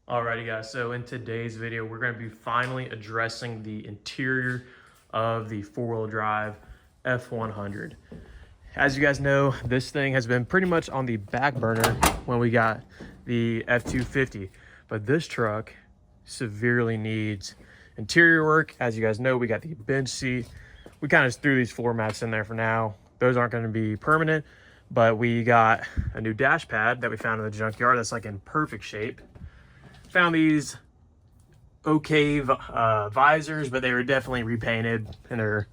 Alrighty guys, so in today's video, we're going to be finally addressing the interior of the four-wheel drive F-100. As you guys know, this thing has been pretty much on the back burner when we got the F-250, but this truck severely needs interior work. As you guys know, we got the bench seat. We kind of just threw these floor mats in there for now. Those aren't going to be permanent, but we got a new dash pad that we found in the junkyard that's like in perfect shape. Found these okay visors, but they were definitely repainted and they're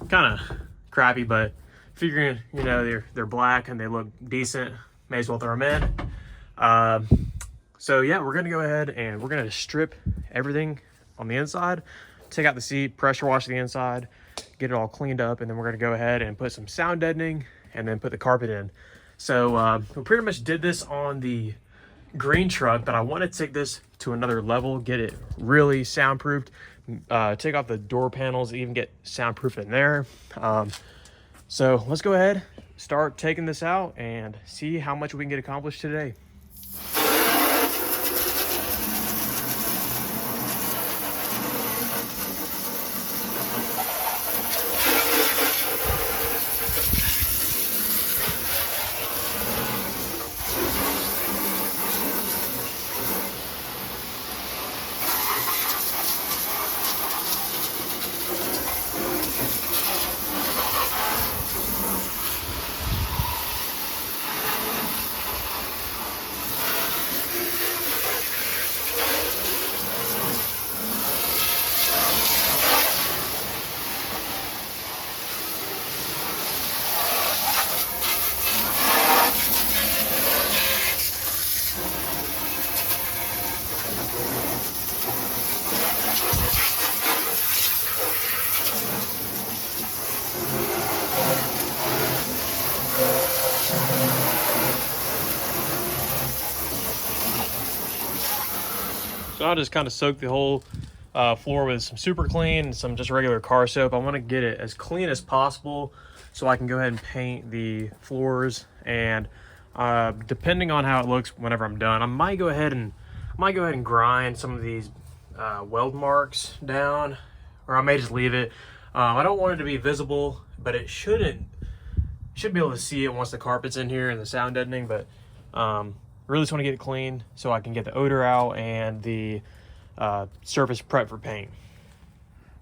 kind of crappy, but figuring, you know, they're black and they look decent, may as well throw them in. So yeah, we're gonna go ahead and we're gonna strip everything on the inside, take out the seat, pressure wash the inside, get it all cleaned up, and then we're gonna go ahead and put some sound deadening and then put the carpet in. So we pretty much did this on the green truck, but I want to take this to another level, get it really soundproofed, take off the door panels, even get soundproof in there. So let's go ahead, start taking this out and see how much we can get accomplished today. So I'll just kind of soak the whole floor with some super clean and some just regular car soap. I want to get it as clean as possible so I can go ahead and paint the floors. And depending on how it looks whenever I'm done, I might go ahead and grind some of these weld marks down, or I may just leave it. I don't want it to be visible, but it should be able to see it once the carpet's in here and the sound deadening. But really just want to get it clean so I can get the odor out and the surface prep for paint.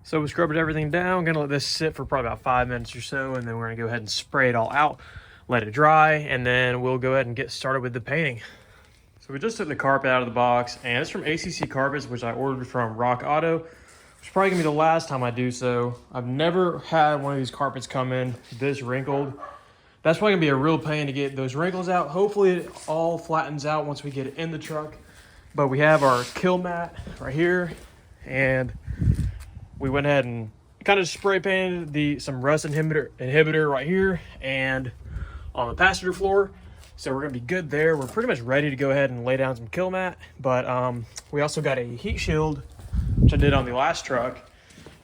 So we scrubbed everything down. I'm gonna let this sit for probably about 5 minutes or so, and then we're gonna go ahead and spray it all out, let it dry, and then we'll go ahead and get started with the painting. So we just took the carpet out of the box, and it's from ACC Carpets, which I ordered from Rock Auto. It's probably gonna be the last time I do so. I've never had one of these carpets come in this wrinkled. That's probably gonna be a real pain to get those wrinkles out. Hopefully it all flattens out once we get it in the truck. But we have our kill mat right here, and we went ahead and kind of spray painted some rust inhibitor right here and on the passenger floor. So we're gonna be good there. We're pretty much ready to go ahead and lay down some kill mat. But we also got a heat shield, which I did on the last truck,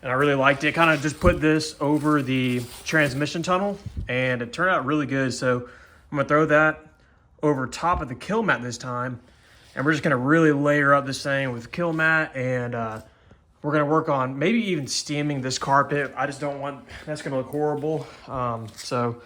and I really liked it. Kind of just put this over the transmission tunnel, and it turned out really good. So I'm gonna throw that over top of the kill mat this time, and we're just gonna really layer up this thing with kill mat, and we're gonna work on maybe even steaming this carpet. I just don't want, that's gonna look horrible. So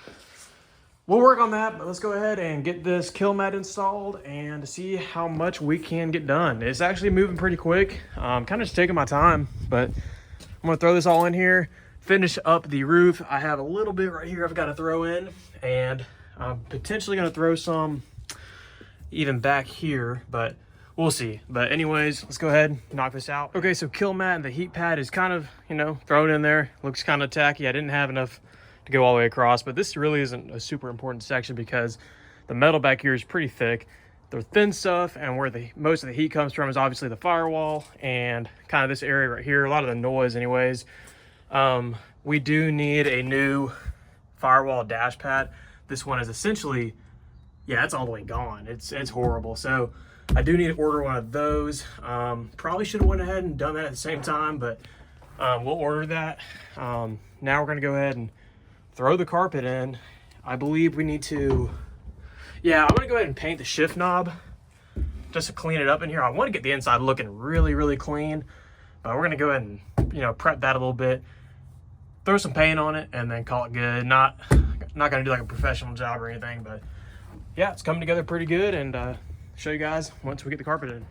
we'll work on that, but let's go ahead and get this kill mat installed and see how much we can get done. It's actually moving pretty quick. Kind of just taking my time, but I'm gonna throw this all in here, finish up the roof. I have a little bit right here I've got to throw in, and I'm potentially gonna throw some even back here, but we'll see. But anyways, let's go ahead and knock this out. Okay, so kill mat and the heat pad is kind of, you know, thrown in there. Looks kind of tacky. I didn't have enough to go all the way across, but this really isn't a super important section because the metal back here is pretty thick. The thin stuff and where most of the heat comes from is obviously the firewall and kind of this area right here, a lot of the noise anyways. We do need a new firewall dash pad. This one is essentially, yeah, it's all the way gone. It's horrible. So I do need to order one of those. Probably should have went ahead and done that at the same time, but we'll order that. Now we're gonna go ahead and throw the carpet in. I believe we need to, yeah, I'm gonna go ahead and paint the shift knob just to clean it up in here. I want to get the inside looking really, really clean. But we're gonna go ahead and, you know, prep that a little bit, throw some paint on it, and then call it good. Not gonna do like a professional job or anything, but yeah, it's coming together pretty good, and show you guys once we get the carpet in.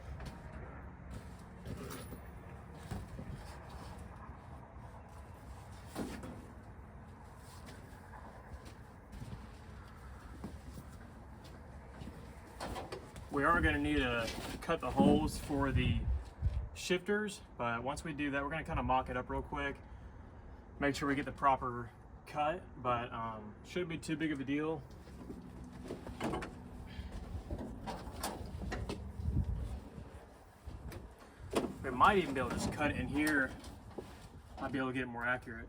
We are going to need to cut the holes for the shifters, but once we do that, we're going to kind of mock it up real quick, make sure we get the proper cut, but shouldn't be too big of a deal. We might even be able to just cut it in here. Might be able to get it more accurate.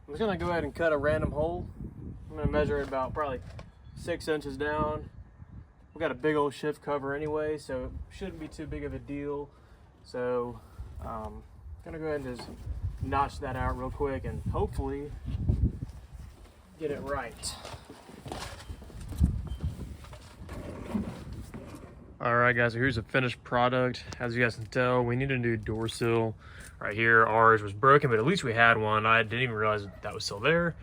I'm just gonna go ahead and cut a random hole. I'm gonna measure it about probably 6 inches down. We've got a big old shift cover anyway, so it shouldn't be too big of a deal. So gonna go ahead and just notch that out real quick and hopefully get it right. All right, guys, so here's the finished product. As you guys can tell, we need a new door sill right here. Ours was broken, but at least we had one. I didn't even realize that was still there.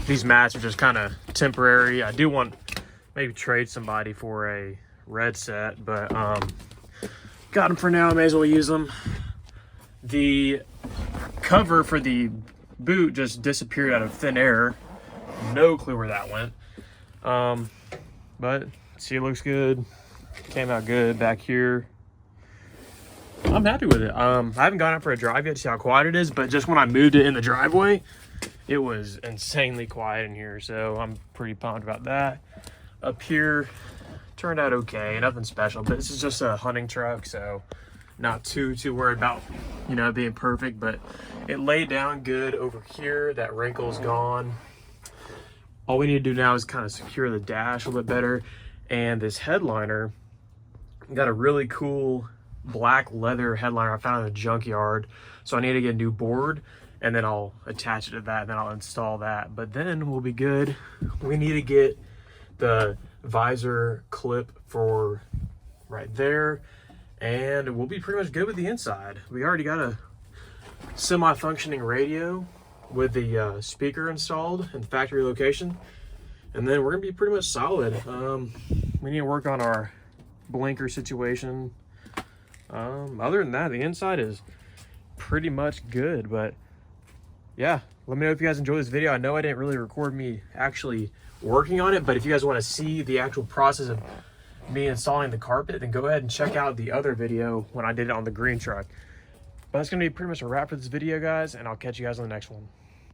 These mats are just kind of temporary. I do want maybe trade somebody for a red set, but got them for now. I may as well use them. The cover for the boot just disappeared out of thin air. No clue where that went. But see, it looks good. Came out good back here. I'm happy with it. I haven't gone out for a drive yet to see how quiet it is, but just when I moved it in the driveway, it was insanely quiet in here, so I'm pretty pumped about that. Up here, turned out okay, nothing special, but this is just a hunting truck, so not too worried about, you know, being perfect, but it laid down good over here. That wrinkle's gone. All we need to do now is kind of secure the dash a little bit better, and this headliner got a really cool black leather headliner I found in the junkyard, so I need to get a new board, and then I'll attach it to that, and then I'll install that. But then we'll be good. We need to get the visor clip for right there, and we'll be pretty much good with the inside. We already got a semi-functioning radio with the speaker installed in the factory location, and then we're gonna be pretty much solid. We need to work on our blinker situation. Other than that, the inside is pretty much good. But yeah, let me know if you guys enjoyed this video. I know I didn't really record me actually working on it, but if you guys want to see the actual process of me installing the carpet, then go ahead and check out the other video when I did it on the green truck. But that's gonna be pretty much a wrap for this video, guys, and I'll catch you guys on the next one.